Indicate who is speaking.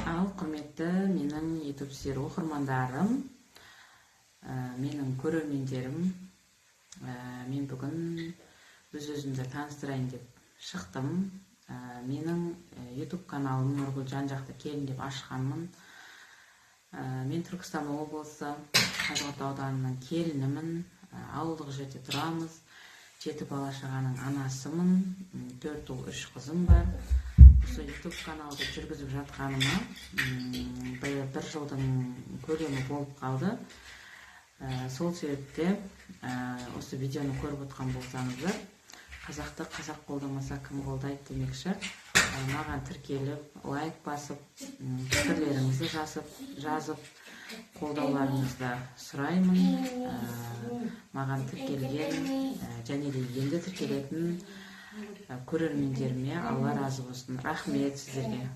Speaker 1: Ал құрметті менің YouTube сері оқырмандарым, менің көрермендерім, мен бүгін өз-өзімді таныстырайын деп шықтым. Менің YouTube каналым Нұргүл жан-жақты келін деп ашқанмын. Мен Түркістан облысы Қазығұрт ауданының келінімін. Ауылдық жерде тұрамыз. 7 бала-шағаның анасымын. 4 ұл 3 қызым бар. Осы YouTube каналды жүргізіп жатқаныма бір жылдың көлемі болып қалды. Сол себепте осы видеоны көріп отқан болсаңыздар, қазақты қазақ қолдамаса кім қолдайды демекші. Маған тіркеліп, лайк басып, пікірлеріңізді жазып, қолдауларыңызды сұраймын. Маған тіркелген және де енді тіркелетін көрермендеріме Алла разы болсын. Рахмет сіздерге.